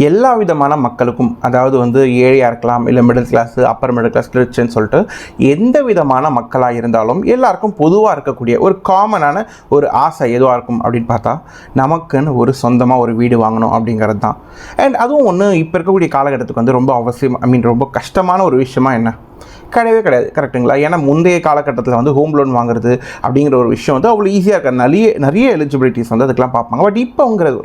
எல்லா விதமான மக்களுக்கும், அதாவது வந்து ஏழையாக இருக்கலாம், இல்லை middle class, upper middle class, ரிச்ன்னு சொல்லிட்டு எந்த விதமான மக்களாக இருந்தாலும் எல்லாருக்கும் பொதுவாக இருக்கக்கூடிய ஒரு காமனான ஒரு ஆசை எதுவாக இருக்கும் அப்படின்னு பார்த்தா, நமக்குன்னு ஒரு சொந்தமாக ஒரு வீடு வாங்கணும் அப்படிங்கிறது தான். அண்ட் அதுவும் ஒன்று இப்போ இருக்கக்கூடிய காலகட்டத்துக்கு வந்து ரொம்ப அவசியம், ரொம்ப கஷ்டமான ஒரு விஷயமா என்ன கிடையவே கிடையாது. கரெக்டுங்களா? ஏன்னா முந்தைய காலகட்டத்தில் வந்து ஹோம் லோன் வாங்குறது அப்படிங்கிற ஒரு விஷயம் வந்து அவ்வளோ ஈஸியாக இருக்க நிறைய எலிஜிபிலிட்டிஸ் வந்து அதுக்கெலாம் பார்ப்பாங்க. பட்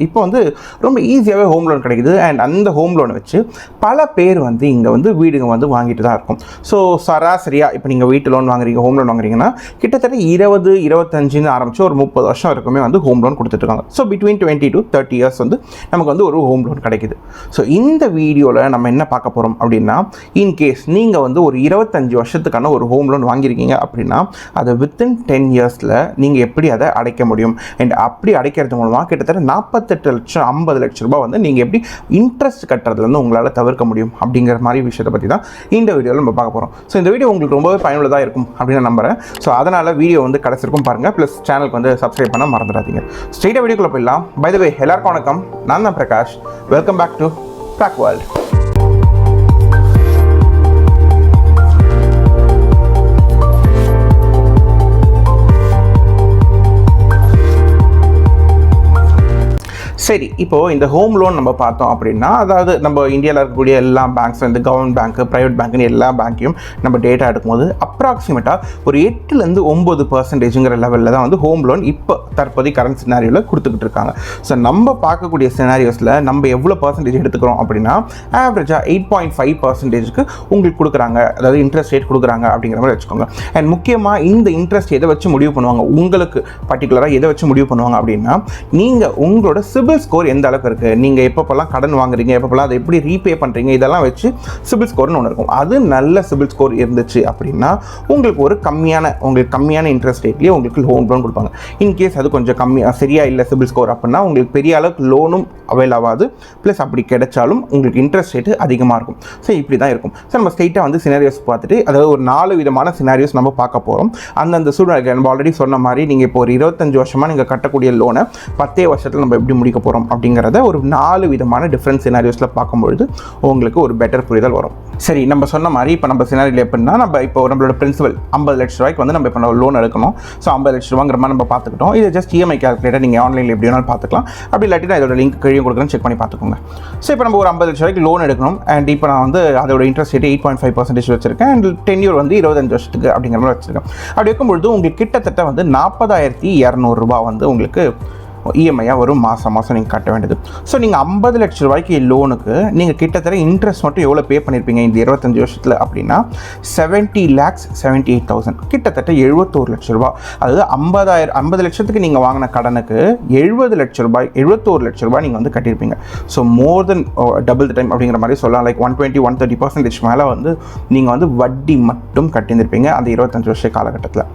இப்போ வந்து ரொம்ப ஈஸியாகவே ஹோம் லோன் கிடைக்குது. அண்ட் அந்த ஹோம் லோனை வச்சு பல பேர் வந்து இங்கே வந்து வீடுங்க வந்து வாங்கிட்டு தான் இருக்கும். ஸோ சராசரியாக இப்போ நீங்கள் வீட்டு லோன் வாங்குறீங்க, ஹோம் லோன் வாங்குறீங்கன்னா கிட்டத்தட்ட 20-25 ஆரம்பித்து ஒரு 30 வருஷம் வரைக்குமே வந்து ஹோம் லோன் கொடுத்துட்ருக்காங்க. ஸோ பிட்வீன் 20 to 30 இயர்ஸ் வந்து நமக்கு வந்து ஒரு ஹோம் லோன் கிடைக்குது. ஸோ இந்த வீடியோவில் நம்ம என்ன பார்க்க போகிறோம் அப்படின்னா, இன்கேஸ் நீங்கள் வந்து ஒரு 25 வருஷத்துக்கான ஒரு ஹோம் லோன் வாங்கியிருக்கீங்க அப்படின்னா அதை வித்தின் 10 இயர்ஸில் நீங்கள் எப்படி அதை அடைக்க முடியும், அண்ட் அப்படி அடைக்கிறது மூலமாக கிட்டத்தட்ட 48 லட்சம் 50 லட்சம் ரூபாய் வந்து நீங்கள் எப்படி இன்ட்ரெஸ்ட் கட்டுறதுலேருந்து உங்களால் தவிர்க்க முடியும் அப்படிங்கிற மாதிரி விஷயத்தை பற்றி தான் இந்த வீடியோவில் நம்ம பார்க்க போகிறோம். ஸோ இந்த வீடியோ உங்களுக்கு ரொம்பவே பயனுள்ளதாக இருக்கும் அப்படின்னு நம்புகிறேன். ஸோ அதனால் வீடியோ வந்து கடைசிக்கும் பாருங்கள், ப்ளஸ் சேனலுக்கு வந்து சப்ஸ்கிரைப் பண்ண மறந்துடாதீங்க. ஸ்ட்ரெயிட்டாக வீடியோக்குள்ளே போயிடலாம். பை த வே, எல்லாருக்கும் வணக்கம். நான் தான் Prakash. Welcome back to Prak World. சரி, இப்போது இந்த ஹோம் லோன் நம்ம பார்த்தோம் அப்படின்னா, அதாவது நம்ம இந்தியாவில் இருக்கக்கூடிய எல்லா பேங்க்ஸ் வந்து கவர்மெண்ட் பேங்க்கு, ப்ரைவேட் பேங்க்குன்னு எல்லா பேங்க்கையும் நம்ம டேட்டா எடுக்கும்போது அப்ராக்சிமேட்டாக ஒரு 8-9% லெவலில் தான் வந்து ஹோம் லோன் இப்போ தற்போதைய கரண்ட் சினாரியோவில் கொடுத்துக்கிட்டு இருக்காங்க. ஸோ நம்ம பார்க்கக்கூடிய சினாரியோஸில் நம்ம எவ்வளோ பர்சன்டேஜ் எடுத்துக்கிறோம் அப்படின்னா, ஆவரேஜாக 8.5% உங்களுக்கு கொடுக்குறாங்க, அதாவது இன்ட்ரெஸ்ட் ரேட் கொடுக்குறாங்க அப்படிங்கிற மாதிரி வச்சுக்கோங்க. அண்ட் முக்கியமாக இந்த இன்ட்ரெஸ்ட் எதை வச்சு முடிவு பண்ணுவாங்க, உங்களுக்கு பர்டிகுலராக எதை வச்சு முடிவு பண்ணுவாங்க அப்படின்னா, நீங்கள் உங்களோட சிபில் ஸ்கோர் எந்த அளவுக்கு இருக்குது, நீங்கள் எப்பப்பெல்லாம் கடன் வாங்குறீங்க, எப்பப்பெல்லாம் அதை எப்படி ரீபே பண்ணுறீங்க, இதெல்லாம் வச்சு சிபில் ஸ்கோர்னு ஒன்று இருக்கும். அது நல்ல சிபில் ஸ்கோர் இருந்துச்சு அப்படின்னா உங்களுக்கு ஒரு கம்மியான இன்ட்ரெஸ்ட் ரேட்லேயே உங்களுக்கு ஹோம் லோன் கொடுப்பாங்க. இன்கேஸ் அது கொஞ்சம் சரியா இல்லை சிபில் ஸ்கோர் அப்படின்னா உங்களுக்கு பெரிய அளவுக்கு லோனும் அவைல் ஆகாது, ப்ளஸ் அப்படி கிடைச்சாலும் உங்களுக்கு இன்ட்ரெஸ்ட் ரேட்டு அதிகமாக இருக்கும். ஸோ இப்படி தான் இருக்கும். ஸோ நம்ம ஸ்ட்ரெயிட்டாக வந்து சினாரியோஸ் பார்த்துட்டு, அதாவது ஒரு 4 விதமான சினாரியோஸ் நம்ம பார்க்க போகிறோம். அந்தந்த சூழ்நிலை நம்ம ஆல்ரெடி சொன்ன மாதிரி நீங்கள் இப்போ ஒரு 25 வருஷமாக நீங்கள் கட்டக்கூடிய லோனை 10 வருஷத்தில் நம்ம எப்படி முடிக்க போகிறோம் அப்படிங்கிறத ஒரு 4 விதமான டிஃப்ரெண்ட் சினாரியோஸில் பார்க்கும்பொழுது உங்களுக்கு ஒரு பெட்டர் புரிதல் வரும். சரி, நம்ம சொன்ன மாதிரி இப்போ நம்ம சினாரியில் எப்படின்னா, நம்ம இப்போ நம்மளோட பிரின்சிபல் 50 லட்ச ரூபாய்க்கு வந்து நம்ம இப்போ லோன் எடுக்கணும். ஸோ 50 லட்ச ரூபாங்கிற மாதிரி நம்ம பார்த்துக்கிட்டோம். இது ஜஸ்ட் இஎம்ஐ கால்குலேட்டர் நீங்கள் ஆன்லைனில் எப்படி வேணாலும் பார்த்துக்கலாம். அப்படி இல்லாட்டி நான் இதோட லிங்க் கீழே கொடுக்குறேன்னு செக் பண்ணி பார்த்துக்கோங்க. ஸோ இப்போ நம்ம ஒரு 50 லட்ச ரூபாய்க்கு லோன் எடுக்கணும். அண்ட் இப்போ நான் வந்து அதோட இன்ட்ரெஸ்ட் ரேட் 8.5% வச்சிருக்கேன். அண்ட் டென்யூர் வந்து 25 வருஷத்துக்கு அப்படிங்கிற மாதிரி வச்சிருக்கேன். அப்படி இருக்கும்பொழுது உங்களுக்கு கிட்டத்தட்ட வந்து 40,200 ரூபாய் வந்து உங்களுக்கு இஎம்ஐயாக வரும் மாதம் நீங்கள் கட்ட வேண்டியது. ஸோ நீங்கள் 50 லட்ச ரூபாய்க்கு லோனுக்கு நீங்கள் கிட்டத்தட்ட இன்ட்ரெஸ்ட் மட்டும் எவ்வளோ பே பண்ணியிருப்பீங்க இந்த 25 வருஷத்தில் அப்படின்னா 70,78,000, கிட்டத்தட்ட 71 லட்ச ரூபா. அதாவது 50 லட்சத்துக்கு நீங்கள் வாங்கின கடனுக்கு 71 லட்ச ரூபாய் நீங்கள் வந்து கட்டியிருப்பீங்க. So more than double the time அப்படிங்கிற மாதிரி சொல்லலாம். லைக் 120-130% மேலே வந்து நீங்கள் வந்து வட்டி மட்டும் கட்டியிருப்பீங்க அந்த 25 வருஷ காலகட்டத்தில்.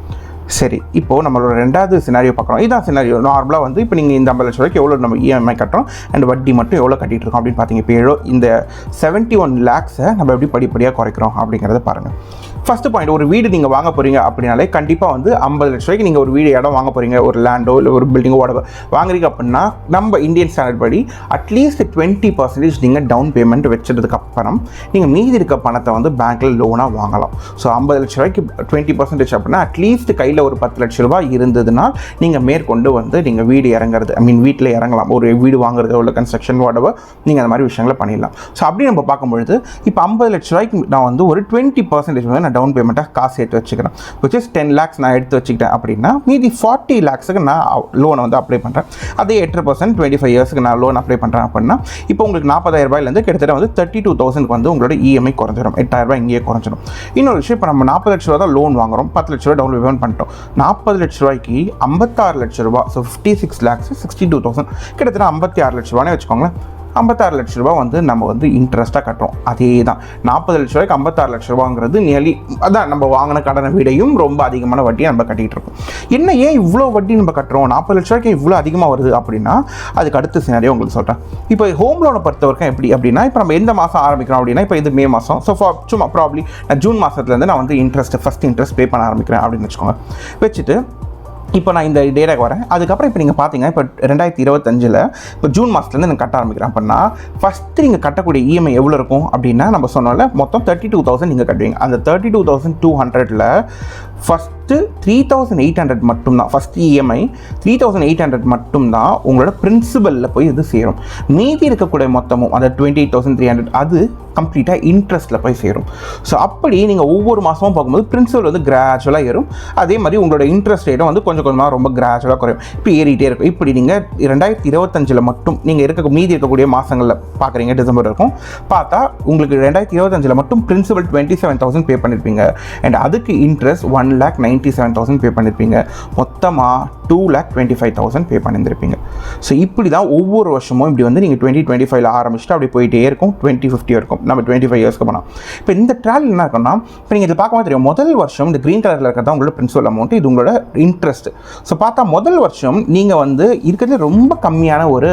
சரி, இப்போது நம்மளோட 2வது சினாரியோ பார்க்குறோம். இதான் சினாரியோ. நார்மலாக வந்து இப்போ நீங்கள் இந்த 50 லட்ச ரூபாய்க்கு எவ்வளோ நம்ம இஎம்ஐ கட்டுறோம் அண்ட் வட்டி மட்டும் எவ்வளோ கட்டிகிட்டு இருக்கோம் அப்படின்னு பார்த்தீங்க. இப்போ இந்த 71 லேக்ஸை நம்ம எப்படி படிப்படியாக குறைக்கிறோம் அப்படிங்கிறத பாருங்கள். ஃபஸ்ட்டு பாயிண்ட், ஒரு வீடு நீங்கள் வாங்க போகிறீங்க அப்படின்னாலே கண்டிப்பாக வந்து 50 லட்ச ரூபாய்க்கு நீங்கள் ஒரு வீடு இடம் வாங்க போகிறீங்க, ஒரு லேண்டோ இல்லை ஒரு பில்டிங்கோ வாங்குறீங்க அப்படின்னா நம்ம இந்தியன் ஸ்டாண்டர்ட் படி அட்லீஸ்ட் 20% நீங்கள் டவுன் பேமெண்ட் வச்சதுக்கப்புறம் நீங்கள் மீதி இருக்க பணத்தை வந்து பேங்க்கில் லோனாக வாங்கலாம். ஸோ 50 லட்ச ரூபாய்க்கு 20% அப்படின்னா அட்லீஸ்ட் கையில் ஒரு 10 லட்ச ரூபாய் இருந்ததுனால் நீங்கள் மேற்கொண்டு வந்து நீங்கள் வீடு இறங்குறது, வீட்டில் இறங்கலாம். ஒரு வீடு வாங்குறது, உள்ள கன்ஸ்ட்ரக்ஷன் நீங்கள் அந்த மாதிரி விஷயங்களை பண்ணிடலாம். ஸோ அப்படி நம்ம பார்க்கும்பொழுது இப்போ 50 லட்ச ரூபாய்க்கு நான் வந்து ஒரு 20% வந்து நான் டவுன் பேமெண்ட்டாக காசு எடுத்து வச்சுக்கிறேன். விச் இஸ் 10 lakhs நான் எடுத்து வச்சுக்கிட்டேன் அப்படின்னா மீதி 40 lakhsக்கு நான் லோனை வந்து அப்ளை பண்ணுறேன். அதே 8% 25 இயர்ஸ்க்கு நான் லோன் அப்ளை பண்ணுறேன் அப்படின்னா இப்போ உங்களுக்கு 40,000 ரூபாயிலேருந்து கிட்டத்தட்ட வந்து 32,000 வந்து உங்களோட இஎம்ஐ குறைஞ்சிடும். 8,000 ரூபாய் இங்கேயே குறைஞ்சிடும். இன்னொரு விஷயம், இப்போ நம்ம 40 லட்ச ரூபா தான் லோன் வாங்குறோம், 10 லட்ச ரூபா டவுன் பேமெண்ட் பண்ணிட்டோம். 40 லட்ச ரூபாய்க்கு 56 லட்ச ரூபா, ஸோ 56 lakhs 62,000, கிட்டத்தட்ட 56 லட்ச ரூபானே வச்சுக்கோங்களேன். 56 லட்ச ரூபா வந்து நம்ம வந்து இன்ட்ரெஸ்ட்டாக கட்டுறோம். அதே தான் 40 லட்ச ரூபாய்க்கு 56 லட்ச ரூபாங்கிறது நியர்லி அதான் நம்ம வாங்கின கடனை விடையும் ரொம்ப அதிகமான வட்டியை நம்ம கட்டிகிட்டு இருக்கோம். ஏன் இவ்வளோ வட்டி நம்ம கட்டுறோம், 40 லட்ச ரூபாய்க்கு இவ்வளோ அதிகமாக வருது அப்படின்னா அதுக்கு அடுத்த சினாரியோ உங்களுக்கு சொல்கிறேன். இப்போ ஹோம் லோனை பொறுத்த வரைக்கும் எப்படி அப்படின்னா, இப்போ நம்ம எந்த மாதம் ஆரம்பிக்கிறோம் அப்படின்னா, இப்போ இது மே மாதம். ஸோ சும்மா ப்ராப்ளி நான் ஜூன் மாதத்துலேருந்து நான் வந்து ஃபஸ்ட் இன்ட்ரெஸ்ட் பே பண்ண ஆரம்பிக்கிறேன் அப்படின்னு வச்சுக்கோங்க. வச்சுட்டு இப்போ நான் இந்த டேட்டாக்கு வரேன். அதுக்கப்புறம் இப்போ நீங்கள் பார்த்தீங்கன்னா இப்போ 2025 இப்போ ஜூன் மாதத்துலேருந்து எனக்கு கட்ட ஆரம்பிக்கிறேன் அப்படின்னா ஃபஸ்ட்டு நீங்கள் கட்டக்கூடிய இஎம்ஐ எவ்வளோ இருக்கும் அப்படின்னா நம்ம சொன்னோம்ல மொத்தம் 32,000 நீங்கள் கட்டுவீங்க. அந்த 32,200ல் ஃபஸ்ட்டு 3,800 மட்டும்தான் ஃபஸ்ட் இஎம்ஐ 3,800 மட்டும்தான் உங்களோட பிரின்சிபலில் போய் இது சேரும். மீதி இருக்கக்கூடிய மொத்தமும் அந்த 28,300 அது கம்ப்ளீட்டாக இன்ட்ரெஸ்ட்டில் போய் சேரும். ஸோ அப்படி நீங்கள் ஒவ்வொரு மாதமும் பார்க்கும்போது பிரின்சிபல் வந்து கிராஜுவலாக ஏறும். அதே மாதிரி உங்களோட இன்ட்ரெஸ்ட் ரேட்டும் வந்து கொஞ்சம் கொஞ்சமாக ரொம்ப கிராஜுவலாக குறையும். இப்போ ஏறிட்டே இருக்கும். இப்படி நீங்கள் 2025 மட்டும் நீங்கள் மீதி இருக்கக்கூடிய மாதங்களில் பார்க்குறீங்க, டிசம்பர் இருக்கும் பார்த்தா உங்களுக்கு 2025 மட்டும் பிரின்சிபல் 27,000 பே பண்ணியிருப்பீங்க. அண்ட் அதுக்கு இன்ட்ரெஸ்ட் 1,97,000 பே பண்ணியிருப்பீங்க. மொத்தமாக 2,25,000 பே பண்ணியிருந்திருப்பீங்க. ஸோ இப்படி தான் ஒவ்வொரு வருஷமும் இப்படி வந்து நீங்கள் 2025 ஆரம்பிச்சுட்டு அப்படி போயிட்டே இருக்கும். 2050 இருக்கும். நம்ம 25 இயர்ஸ்க்கு போனால் இப்போ இந்த ட்ராவல் என்ன இருக்குன்னா இப்போ நீங்கள் இதை பார்க்கும்போது தெரியும் முதல் வருஷம் இந்த க்ரீன் கலரில் இருக்கிறதா உங்களோட பிரின்சிபல் அமௌண்ட், இது உங்களோட இன்ட்ரெஸ்ட். ஸோ பார்த்தா முதல் வருஷம் நீங்கள் வந்து இருக்கிறதுல ரொம்ப கம்மியான ஒரு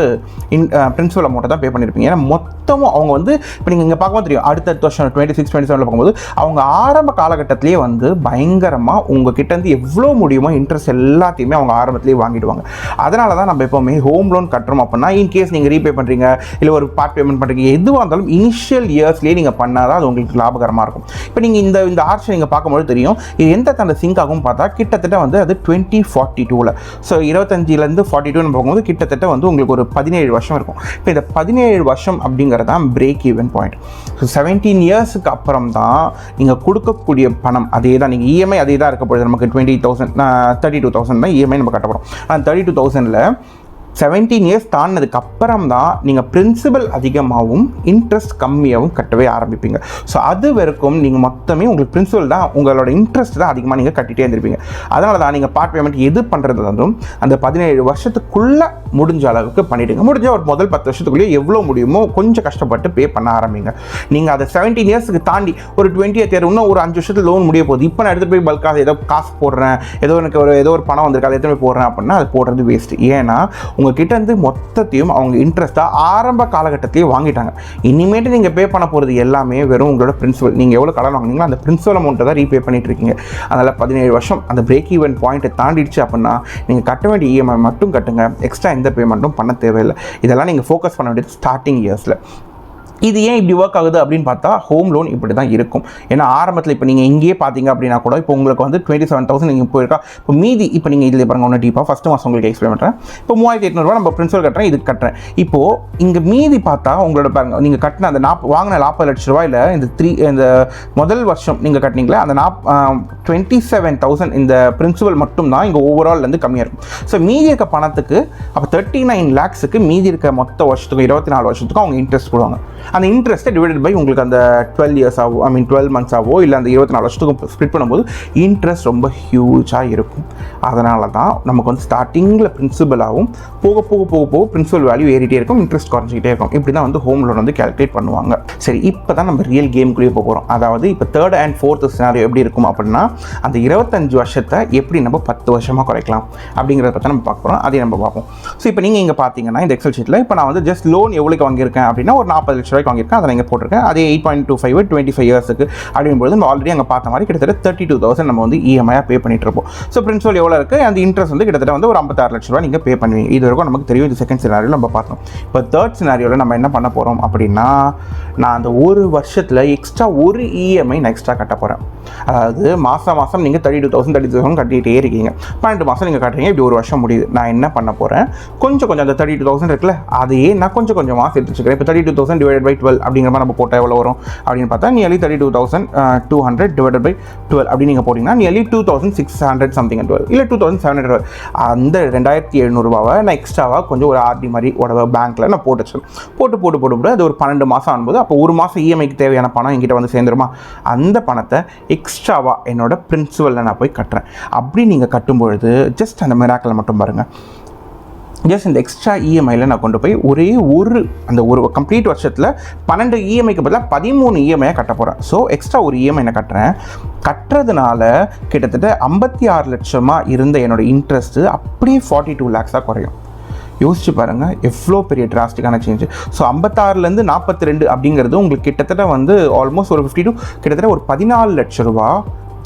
பிரின்சிபல் அமௌண்ட்டை தான் பே பண்ணியிருப்பீங்க. ஏன்னா மொத்தமும் அவங்க வந்து இப்போ நீங்கள் இங்கே பார்க்கும்போது தெரியும் அடுத்த வருஷம் 26, 27 பார்க்கும்போது அவங்க ஆரம்ப காலகட்டத்திலேயே வந்து பயங்கரமாக உங்கள் கிட்டேருந்து எவ்வளோ முடியுமோ இன்ட்ரெஸ்ட் எல்லாத்தையுமே அவங்க ஆரம்பத்திலேயே வாங்கிடுவாங்க. அதனால தான் நம்ம எப்போவுமே ஹோம் லோன் கட்டுறோம் அப்படின்னா இன்கேஸ் நீங்கள் ரீபே பண்ணுறீங்க இல்லை ஒரு பார்ட் பேமெண்ட் பண்ணுறீங்க எதுவாக இருந்தாலும் இனிஷியல் இயர்ஸ்லேயே நீங்கள் பண்ணால் தான் அது உங்களுக்கு லாபகரமாக இருக்கும். இப்போ நீங்கள் இந்த ஆர்ட்ஸை நீங்கள் பார்க்கும்போது தெரியும் இது எந்த தந்த சிங்க் ஆகும் பார்த்தா கிட்டத்தட்ட வந்து அது 2042. ஸோ 25லேருந்து 42 பார்க்கும்போது கிட்டத்தட்ட வந்து உங்களுக்கு ஒரு 17 வருஷம் இருக்கும். இப்போ இந்த 17 வருஷம் அப்படிங்கிறது தான் பிரேக் ஈவன் பாயிண்ட். ஸோ 17 இயர்ஸுக்கு அப்புறம் தான் நீங்கள் கொடுக்கக்கூடிய பணம் அதே தான், நீங்கள் இஎம்ஐ அதே தான் இருக்க போகுது. நமக்கு 20,000 32,000 தான் இஎம்ஐ நம்ம கட்ட போகிறோம். அந்த 32,000ல் 17 இயர்ஸ் தாண்டினதுக்கு அப்புறம் தான் நீங்கள் பிரின்சிபல் அதிகமாகவும் இன்ட்ரெஸ்ட் கம்மியாகவும் கட்டவே ஆரம்பிப்பீங்க. ஸோ அது வரைக்கும் நீங்கள் மொத்தமே உங்களுக்கு பிரின்சிபல் தான் உங்களோட இன்ட்ரெஸ்ட் தான் அதிகமாக நீங்கள் கட்டிகிட்டே இருந்திருப்பீங்க. அதனால தான் நீங்கள் பார்ட் பேமெண்ட் எது பண்ணுறது வந்து அந்த 17 வருஷத்துக்குள்ளே முடிஞ்ச அளவுக்கு பண்ணிவிடுங்க. முடிஞ்ச ஒரு முதல் 10 வருஷத்துக்குள்ளேயே எவ்வளோ முடியுமோ கொஞ்சம் கஷ்டப்பட்டு பே பண்ண ஆரம்பிங்க. நீங்கள் அதை 17 இயர்ஸுக்கு தாண்டி ஒரு 20th இயர் இன்னும் ஒரு 5 வருஷத்துக்கு லோன் முடிய போகுது. இப்போ நான் எடுத்துகிட்டு போய் பல்காக ஏதோ காசு போடுறேன், எனக்கு ஏதோ ஒரு பணம் வந்திருக்கு அதை எடுத்து போய் போடுறேன் அப்படின்னா அது போடுறது வேஸ்ட்டு. ஏன்னா உங்ககிட்ட இருந்து மொத்தத்தையும் அவங்க இன்ட்ரெஸ்ட்டாக ஆரம்ப காலகட்டத்திலேயே வாங்கிட்டாங்க. இனிமேட்டு நீங்கள் பே பண்ண போகிறது எல்லாமே வெறும் உங்களோட பிரின்சிபல். நீங்கள் எவ்வளோ கடன் வாங்கினீங்களோ அந்த பிரின்சிபல் அமௌண்ட்டை தான் ரீபே பண்ணிட்டு இருக்கீங்க. அதனால் 17 வருஷம் அந்த பிரேக் ஈவன் பாயிண்ட்டை தாண்டிடுச்சு அப்படின்னா நீங்கள் கட்ட வேண்டிய இஎம்ஐ மட்டும் கட்டுங்க. எக்ஸ்ட்ரா எந்த பேமெண்ட்டும் பண்ண தேவையில்லை. இதெல்லாம் நீங்கள் ஃபோக்கஸ் பண்ண வேண்டியது ஸ்டார்டிங் இயர்ஸில். இது ஏன் இப்படி ஒர்க் ஆகுது அப்படின்னு பார்த்தா ஹோம் லோன் இப்படி தான் இருக்கும். ஏன்னா ஆரம்பத்தில் இப்போ நீங்கள் இங்கேயே பார்த்தீங்க அப்படின்னா கூட இப்போ உங்களுக்கு வந்து 27,000 நீங்கள் போயிருக்கா. இப்போ மீதி இப்போ நீங்கள் இதில் பாருங்கள் ஒன்று டீப்பாக ஃபஸ்ட்டு மாதம் உங்களுக்கு எக்ஸ்பிளைன் பண்ணுறேன். இப்போ 3,800 நம்ம பிரின்சிபல் கட்டுறேன், இதுக்கு கட்டுறேன். இப்போது இங்கே மீதி பார்த்தா உங்களோட பாருங்கள் நீங்கள் கட்டின அந்த வாங்கின 40 லட்ச ரூபாயில் இந்த முதல் வருஷம் நீங்கள் கட்டினீங்களே அந்த 27,000 இந்த பிரின்சிபல் மட்டும் தான் இங்கே ஓவரால்லேருந்து கம்மியாக இருக்கும். ஸோ மீதி இருக்க பணத்துக்கு அப்போ 39 lakhsக்கு மீதி இருக்க மொத்த வருஷத்துக்கும் 24 வருஷத்துக்கும் அவங்க இன்ட்ரெஸ்ட் போடுவாங்க. அந்த இன்ட்ரெஸ்ட்டை டிவைடட் பை உங்களுக்கு அந்த 12 இயர்ஸ் ஆகும், 12 months ஆகவோ இல்லை அந்த 24 வருஷத்துக்கும் ஸ்ப்ளிட் பண்ணும்போது இன்ட்ரெஸ்ட் ரொம்ப ஹியூஜாக இருக்கும். அதனால தான் நமக்கு வந்து ஸ்டார்டிங்கில் பிரின்சிபலாகவும் போக போக போக போக பிரின்சிபல் வேல்யூ ஏறிட்டே இருக்கும், இன்ட்ரெஸ்ட் குறைஞ்சிக்கிட்டே இருக்கும். இப்படி தான் வந்து ஹோம் லோன் வந்து கேல்குலேட் பண்ணுவாங்க. சரி, இப்போ தான் நம்ம ரியல் கேமுக்குள்ளேயே போகிறோம். அதாவது இப்போ 3rd and 4th சினாரியோ எப்படி இருக்கும் அப்படின்னா அந்த 25 வருஷத்தை எப்படி நம்ம 10 வருஷமாக குறைக்கலாம் அப்படிங்கிறத பற்றி நம்ம பார்க்க போகிறோம். அதையும் நம்ம பார்ப்போம். ஸோ இப்போ நீங்கள் இங்கே பார்த்தீங்கன்னா இந்த எக்ஸல் ஷீட்டில் இப்போ நான் வந்து ஜஸ்ட் லோன் எவ்வளோக்கு வாங்கியிருக்கேன் அப்படின்னா ஒரு 40 லட்ச ரூபாய்க்கு வாங்கியிருக்கேன். அதை நீங்கள் போட்டிருக்கேன். அதே 8.25 25 இயர்ஸுக்கு அப்படிங்கும்போது நம்ம ஆல்ரெடி அங்கே பார்த்த மாதிரி கிட்டத்தட்ட 32,000 நம்ம வந்து இஎம்ஐயாக பே பண்ணிட்டு இருப்போம். ஸோ பிரின்சிபல் எவ்வளோ இருக்குது, அந்த இன்ட்ரெஸ்ட் வந்து கிட்டத்தட்ட வந்து ஒரு 56 லட்ச ரூபா நீங்கள் பே பண்ணுவீங்க. இது வரைக்கும் நமக்கு தெரியும். இது செகண்ட் சினாரியோவில் நம்ம பார்த்தோம். இப்போ 3rd சினாரியோவில் நம்ம என்ன பண்ண போகிறோம் அப்படின்னா நான் அந்த ஒரு வருஷத்தில் எக்ஸ்ட்ரா ஒரு இஎம்ஐ நான் எக்ஸ்ட்ரா கட்ட போகிறேன். அதாவது மாதம் நீங்கள் 32,000 கட்டிகிட்டே இருக்கீங்க. 12 மாதம் நீங்கள் கட்டுறீங்க. இப்படி ஒரு வருஷம் முடியுது. நான் என்ன பண்ண போகிறேன், கொஞ்சம் அந்த 32,000 இருக்குல்ல அதையே நான் கொஞ்சமாக சேர்த்து வச்சுக்கிறேன். இப்போ 32,000 டிவைடட் பை 12 அப்படிங்கிற மாதிரி நம்ம போட்டால் எவ்வளோ வரும் அப்படின்னு பார்த்தா நியர்லி 32,200 டிவைடட் பை 12 அப்படின்னு நீங்கள் போட்டிங்கன்னா நியர்லி 2,600 சம்திங் 12 இல்லை 2,700. அந்த 2,700 ரூபாவை நான் எக்ஸ்ட்ராவாக கொஞ்சம் ஒரு ஆர்டி மாதிரி உடவை பேங்க்கில் நான் போட்டு வச்சுருக்கேன். போட்டு அது ஒரு 12 மாதம் ஆகும்போது அப்போ ஒரு மாதம் இஎம்ஐக்கு தேவையான பணம் என்கிட்ட வந்து சேர்ந்துருமா, அந்த பணத்தை எக்ஸ்ட்ராவாக என்னோட பிரின்சிபலில் நான் போய் கட்டுறேன். அப்படி நீங்கள் கட்டும்பொழுது ஜஸ்ட் அந்த மிராக்கில் மட்டும் பாருங்கள். ஜஸ்ட் இந்த எக்ஸ்ட்ரா இஎம்ஐயில் நான் கொண்டு போய் ஒரு கம்ப்ளீட் வருஷத்தில் 12 இஎம்ஐக்கு பதிலாக 13 இஎம்ஐயாக கட்ட போகிறேன். ஸோ எக்ஸ்ட்ரா ஒரு இஎம்ஐ நான் கட்டுறதுனால கிட்டத்தட்ட 56 லட்சமாக இருந்த என்னோடய இன்ட்ரெஸ்ட்டு அப்படியே 42 lakhs குறையும். யோசிச்சு பாருங்கள் எவ்வளோ பெரிய டிராஸ்டிக்கான சேஞ்சு. ஸோ 56லேருந்து 42 அப்படிங்கிறது உங்களுக்கு கிட்டத்தட்ட வந்து ஆல்மோஸ்ட் ஒரு 52 கிட்டத்தட்ட ஒரு 14 லட்ச ரூபா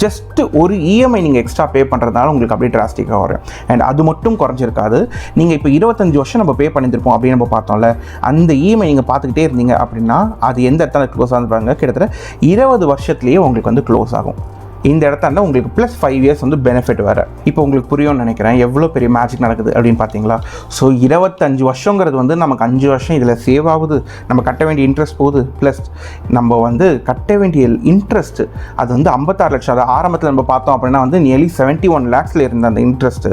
ஜஸ்ட் ஒரு இஎம்ஐ நீங்கள் எக்ஸ்ட்ரா பே பண்ணுறதுனால உங்களுக்கு அப்படியே டிராஸ்டிக்காக வரும். அண்ட் அது மட்டும் குறைஞ்சிருக்காது. நீங்கள் இப்போ 25 வருஷம் நம்ம பே பண்ணியிருப்போம் அப்படின்னு நம்ம பார்த்தோம்ல, அந்த இஎம்ஐ நீங்கள் பார்த்துக்கிட்டே இருந்தீங்க அப்படின்னா அது எந்த இடத்துல க்ளோஸ் ஆகுதுப்பாங்க, கிட்டத்தட்ட 20 வருஷத்துலேயே உங்களுக்கு வந்து க்ளோஸ் ஆகும். இந்த இடத்தாண்ட உங்களுக்கு ப்ளஸ் 5 இயர்ஸ் வந்து பெனிஃபிட் வேறு. இப்போ உங்களுக்கு புரியும்னு நினைக்கிறேன் எவ்வளோ பெரிய மேஜிக் நடக்குது அப்படின்னு பார்த்தீங்களா. ஸோ 25 வருஷங்கிறது வந்து நமக்கு 5 வருஷம் இதில் சேவ் ஆகுது, நம்ம கட்ட வேண்டிய இன்ட்ரெஸ்ட் போகுது, ப்ளஸ் நம்ம வந்து கட்ட வேண்டிய இன்ட்ரெஸ்ட்டு அது வந்து 56 லட்சம். அது ஆரம்பத்தில் நம்ம பார்த்தோம் அப்படின்னா வந்து நியர்லி 71 lakhs இருந்த அந்த இன்ட்ரெஸ்ட்டு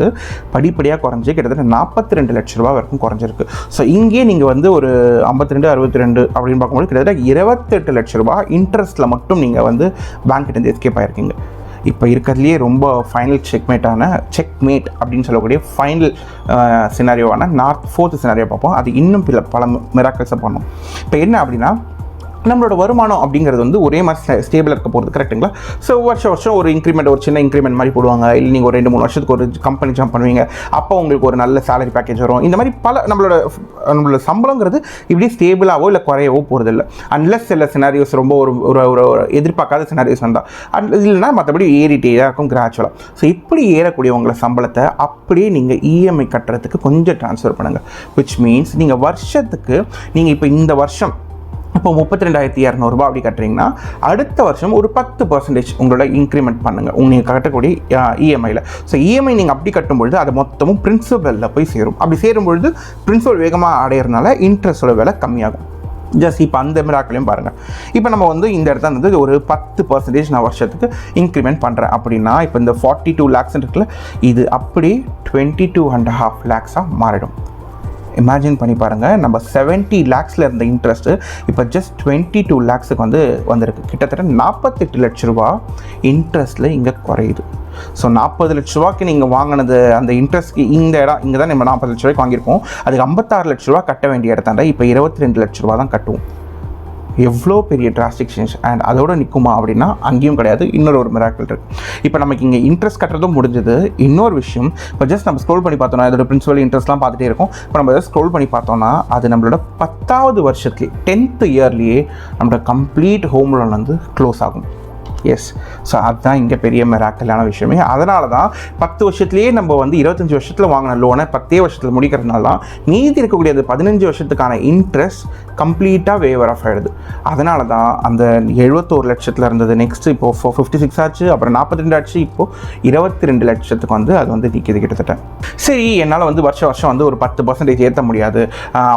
படிப்படியாக குறைஞ்சி கிட்டத்தட்ட 42 லட்ச ரூபா வரைக்கும் குறைஞ்சிருக்கு. ஸோ இங்கே நீங்கள் வந்து ஒரு 52 62 அப்படின்னு பார்க்கும்போது கிட்டத்தட்ட 28 லட்ச ரூபா இன்ட்ரெஸ்ட்டில் மட்டும் நீங்கள் வந்து பேங்க்கிட்டேருந்து எஸ்கேப் ஆகிருக்கீங்க. இப்போ இருக்கிறதுலையே ரொம்ப ஃபைனல் செக்மேட் அப்படின்னு சொல்லக்கூடிய ஃபைனல் சினாரியோவான ஃபோர்த் சினாரியோ பார்ப்போம். அது இன்னும் பல மிராக்கிள்ஸை பண்ணோம். இப்போ என்ன அப்படின்னா, நம்மளோட வருமானம் அப்படிங்கிறது வந்து ஒரே மாதிரி ஸ்டேபிளாக இருக்க போகிறது, கரெக்டுங்களா? ஸோ வருஷம் ஒரு இன்க்ரிமெண்ட், ஒரு சின்ன இன்க்ரிமெண்ட் மாதிரி போடுவாங்க. இல்லை நீங்கள் ஒரு 2-3 வருஷத்துக்கு ஒரு கம்பெனி ஜம்ப் பண்ணுவீங்க, அப்போ உங்களுக்கு ஒரு நல்ல சேலரி பேக்கேஜ் வரும். இந்த மாதிரி பல நம்மளோட சம்பளங்கிறது இப்படி ஸ்டேபிளாகவோ இல்லை குறையவோ போகிறது இல்லை. அன்லெஸ் சில சினாரியோஸ் ரொம்ப ஒரு எதிர்பார்க்காத சினாரியோஸ் வந்தால், இல்லைன்னா மற்றபடி ஏறிட்டே தான் இருக்கும் கிராஜுவலாக. ஸோ இப்படி ஏறக்கூடிய உங்களை சம்பளத்தை அப்படியே நீங்கள் இஎம்ஐ கட்டுறதுக்கு கொஞ்சம் ட்ரான்ஸ்ஃபர் பண்ணுங்கள். விச் மீன்ஸ் நீங்கள் வருஷத்துக்கு நீங்கள் இப்போ இந்த வருஷம் இப்போ 32,200 ரூபா அப்படி கட்டுறீங்கன்னா அடுத்த வருஷம் ஒரு 10% உங்களோட இன்க்ரிமெண்ட் பண்ணுங்கள் நீங்கள் கட்டக்கூடிய இஎம்ஐயில். ஸோ இஎம்ஐ நீங்கள் அப்படி கட்டும்பொழுது அது மொத்தமும் பிரின்சிபலில் போய் சேரும். அப்படி சேரும்பொழுது பிரின்சிபல் வேகமாக அடையிறதுனால இன்ட்ரெஸ்ட்டோட விலை கம்மியாகும். ஜஸ்ட் இப்போ அந்த மிராக்களையும் பாருங்கள். இப்போ நம்ம வந்து இந்த இடத்துல வந்து ஒரு 10% நான் வருஷத்துக்கு இன்க்ரிமெண்ட் பண்ணுறேன் அப்படின்னா, இப்போ இந்த 42 lakhs இருக்குல்ல, இது அப்படியே 22.5 lakhs மாறிடும். இமேஜின் பண்ணி பாருங்கள், நம்ம 70 lakhs இருந்த இன்ட்ரெஸ்ட்டு இப்போ ஜஸ்ட் 22 lakhsக்கு வந்திருக்கு. கிட்டத்தட்ட 48 லட்ச ரூபா இன்ட்ரெஸ்ட்டில் இங்கே குறையுது. ஸோ 40 லட்ச ரூபாய்க்கு நீங்கள் வாங்கினது அந்த இன்ட்ரெஸ்ட்க்கு இந்த இடம் இங்கே தான் நம்ம 40 லட்ச ரூபாய்க்கு வாங்கியிருக்கோம். அதுக்கு 56 லட்ச ரூபா கட்ட வேண்டிய இடத்தாண்ட இப்போ 22 லட்ச ரூபா தான் கட்டுவோம். எவ்வளோ பெரிய டிராஸ்டிக் சேஞ்ச். அண்ட் அதோட நிற்குமா அப்படின்னா அங்கேயும் கிடையாது. ஒரு மிராக்கிள் இருக்குது. இப்போ நமக்கு இங்கே இன்ட்ரெஸ்ட் கட்டுறதும் முடிஞ்சது. இன்னொரு விஷயம், இப்போ ஜஸ்ட் நம்ம ஸ்க்ரோல் பண்ணி பார்த்தோம்னா இதோட பிரின்சிபல் இன்ட்ரெஸ்ட்லாம் பார்த்துட்டே இருக்கும். இப்போ நம்ம ஜஸ்ட் ஸ்க்ரோல் பண்ணி பார்த்தோம்னா அது நம்மளோட 10th வருஷத்துலேயே 10th இயர்லேயே நம்மளோட கம்ப்ளீட் ஹோம் லோன் வந்து க்ளோஸ் ஆகும். எஸ், ஸோ அதுதான் இங்கே பெரிய மிராக்கலான விஷயமே. அதனால தான் 10 வருஷத்துலேயே நம்ம வந்து 25 வருஷத்தில் வாங்கின லோனை 10 வருஷத்தில் முடிக்கிறதுனால தான் மீதி இருக்கக்கூடிய அந்த 15 வருஷத்துக்கான இன்ட்ரெஸ்ட் கம்ப்ளீட்டாக வேவர் ஆஃப் ஆகிடுது. அதனால தான் அந்த 71 லட்சத்தில் இருந்தது நெக்ஸ்ட்டு இப்போது 56 ஆச்சு, அப்புறம் 42 ஆச்சு, இப்போது 22 லட்சத்துக்கு வந்து அது வந்து நிற்கிது கிட்டத்தட்ட. சரி, என்னால் வந்து வருஷம் வந்து ஒரு 10% ஏற்ற முடியாது,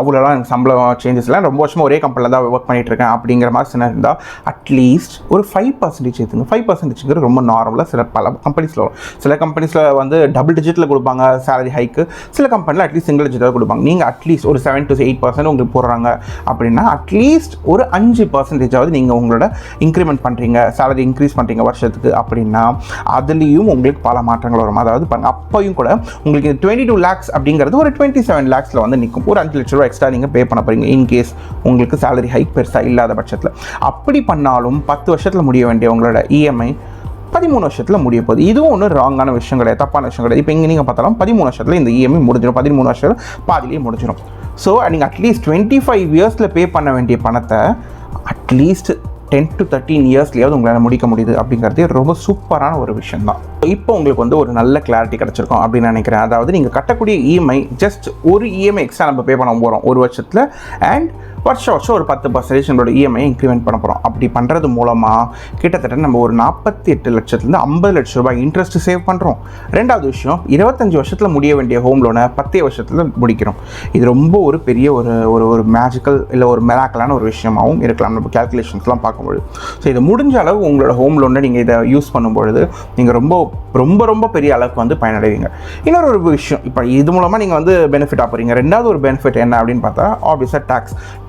அவ்வளோலாம் எனக்கு சம்பளம் சேஞ்சஸ்லாம் ரொம்ப வருஷமாக ஒரே கம்பெனியில் தான் ஒர்க் பண்ணிகிட்ருக்கேன் அப்படிங்கிற மாதிரி சின்ன இருந்தால் அட்லீஸ்ட் ஒரு 5% சேர்த்துங்க. 5% ரொம்ப நார்மலாக பல கம்பெனிஸில் வரும். சில கம்பெனிஸில் வந்து டபுள் டிஜிட்டில் கொடுப்பாங்க சேலரி ஹைக்கு, சில கம்பெனியில் அட்லீஸ்ட் சிங்கிள் டிஜிட்டில் கொடுப்பாங்க. நீங்கள் அட்லீஸ்ட் ஒரு 7 to 8% உங்களுக்கு போடுறாங்க அப்படின்னா அட்லீஸ்ட் ஒரு 5% நீங்கள் உங்களோட இன்க்ரிமெண்ட் பண்ணுறீங்க, சேலரி இன்க்ரீஸ் பண்ணுறீங்க வருஷத்துக்கு அப்படின்னா அதுலேயும் உங்களுக்கு பல மாற்றங்கள் வரும். அதாவது பாருங்கள், அப்பையும் கூட உங்களுக்கு 22 lakhs அப்படிங்கிறது ஒரு 27 lakhsல வந்து நிற்கும். ஒரு 5 லட்ச ரூபா எக்ஸ்ட்ரா நீங்கள் பே பண்ண போகிறீங்க இன்கேஸ் உங்களுக்கு சேலரி ஹைக் பெருசாக இல்லாத பட்சத்தில். அப்படி பண்ணாலும் 10 வருஷத்தில் முடிய வேண்டிய உங்களோட இஎம்ஐ 13 வருஷத்தில் முடிய போகுது. இதுவும் ஒன்றும் ராங்கான விஷயம் கிடையாது, தப்பான விஷயம் கிடையாது. இப்போ இங்கே நீங்கள் பார்த்தாலும் 13 வருஷத்தில் இந்த இஎம்ஐ முடிஞ்சிடும், 13 வருஷம் பாதிலேயே முடிஞ்சிடும். ஸோ நீங்கள் அட்லீஸ்ட் 25 இயர்ஸில் பே பண்ண வேண்டிய பணத்தை அட்லீஸ்ட் 10 to 13 இயர்ஸ்லேயாவது உங்களால் முடிக்க முடியுது அப்படிங்கிறது ரொம்ப சூப்பரான ஒரு விஷயம் தான். இப்போ உங்களுக்கு வந்து ஒரு நல்ல கிளாரிட்டி கிடச்சிருக்கும் அப்படின்னு நினைக்கிறேன். அதாவது நீங்கள் கட்டக்கூடிய இஎம்ஐ ஜஸ்ட் ஒரு இஎம்ஐ எக்ஸ்ட்ரா நம்ம பே பண்ண போகிறோம் ஒரு வருஷத்தில், அண்ட் வருஷம் ஒரு 10% நம்மளோட இஎம்ஐ இன்க்ரிமெண்ட் பண்ண போகிறோம். அப்படி பண்ணுறது மூலமாக கிட்டத்தட்ட நம்ம ஒரு 48 லட்சத்துலேருந்து 50 லட்ச ரூபாய் இன்ட்ரெஸ்ட் சேவ் பண்ணுறோம். ரெண்டாவது விஷயம், 25 வருஷத்தில் முடிய வேண்டிய ஹோம் லோனை 10 வருஷத்தில் முடிக்கிறோம். இது ரொம்ப ஒரு பெரிய ஒரு மேஜிக்கல் இல்லை ஒரு மிராக்கலான ஒரு விஷயமாகவும் இருக்கலாம் நம்ம கேல்குலேஷன்ஸ்லாம் பார்க்கும்பொழுது. ஸோ இது முடிஞ்ச அளவு உங்களோட ஹோம் லோனை நீங்கள் இதை யூஸ் பண்ணும்பொழுது நீங்கள் ரொம்ப பெரிய அளவுக்கு வந்து பயனடைவீங்க. இன்னொரு விஷயம், இப்போ இது மூலமாக நீங்கள் வந்து பெனிஃபிட் ஆகிறீங்க. ரெண்டாவது ஒரு பெனிஃபிட் என்ன அப்படின்னு பார்த்தா ஆப்வியஸாக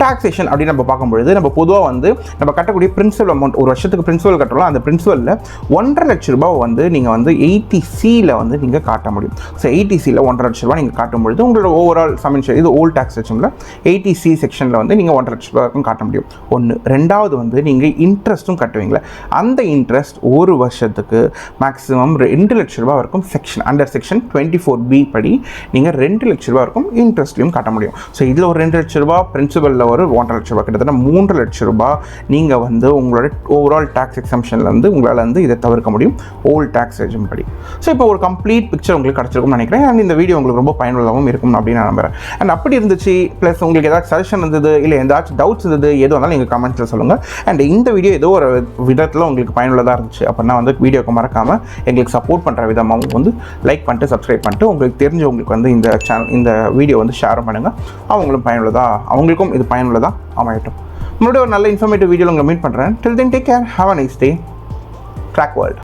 டாக்ஸேஷன் அப்படின்னு நம்ம பார்க்கும்பொழுது நம்ம பொதுவாக வந்து நம்ம கட்டக்கூடிய பிரின்சிபல் அமௌண்ட், ஒரு வருஷத்துக்கு பிரின்சிபல் கட்டுறோம், அந்த பிரின்சிபலில் 1.5 லட்ச ரூபாய் வந்து நீங்கள் வந்து 80Cயில் வந்து நீங்கள் காட்ட முடியும். ஸோ 80Cயில் 1.5 லட்ச ரூபாய் நீங்கள் காட்டும்பொழுது உங்களோட ஓவரால் சமன்ஷன் இது ஓல்ட் டாக்ஸ் செக்ஷனில் 80C செக்ஷனில் வந்து நீங்கள் 1.5 லட்ச ரூபாய்க்கும் காட்ட முடியும். ஒன்று. ரெண்டாவது வந்து நீங்கள் இன்ட்ரெஸ்ட்டும் கட்டுவீங்களே, அந்த இன்ட்ரெஸ்ட் ஒரு வருஷத்துக்கு மேக்ஸிமம் 2 லட்ச ரூபாய் வரைக்கும் அண்டர் செக்ஷன் 24B படி நீங்கள் 2 லட்ச ரூபாய் வரைக்கும் இன்ட்ரெஸ்ட்லையும் காட்ட முடியும். ஸோ இதில் ஒரு 2 லட்ச ரூபாய் பிரின்சிபலில் ஒரு 1.5 லட்ச ரூபா, கிட்டத்தட்ட 3 லட்ச ரூபாய் நீங்கள் வந்து உங்களோட ஓவரால் டேக்ஸ் எக்ஸம்ஷன்லேருந்து உங்களால் வந்து இதை தவிர்க்க முடியும் ஓல்டு டேக்ஸ் ரெஜிம் படி. ஸோ இப்போ ஒரு கம்ப்ளீட் பிக்சர் உங்களுக்கு கிடச்சிருக்கும்னு நினைக்கிறேன். அண்ட் இந்த வீடியோ உங்களுக்கு ரொம்ப பயனுள்ளதாகவும் இருக்கும் அப்படின்னு நான் நம்புறேன். அண்ட் அப்படி இருந்துச்சு ப்ளஸ் உங்களுக்கு ஏதாச்சும் சஜஷன் இருந்தது இல்லை ஏதாச்சும் டவுட்ஸ் இருந்தது எது வந்தாலும் நீங்கள் கமெண்ட்ஸில் சொல்லுங்கள். அண்ட் இந்த வீடியோ ஏதோ ஒரு விதத்தில் உங்களுக்கு பயனுள்ளதாக இருந்துச்சு அப்படின்னா வந்து வீடியோக்கு மறக்காமல் எங்களுக்கு சப்போர்ட் பண்ணுற விதமாக வந்து லைக் பண்ணிட்டு சப்ஸ்கிரைப் பண்ணிட்டு உங்களுக்கு தெரிஞ்சவங்களுக்கு வந்து இந்த சேனல் இந்த வீடியோ வந்து ஷேர் பண்ணுங்கள். அவங்களுக்கும் இது பயனுள்ளதாக அமையட்டும். மறுபடியும் ஒரு நல்ல இன்ஃபர்மேட்டிவ் வீடியோவில் உங்களை மீட் பண்ணுறேன். Till then take care, have a nice day. Prak World.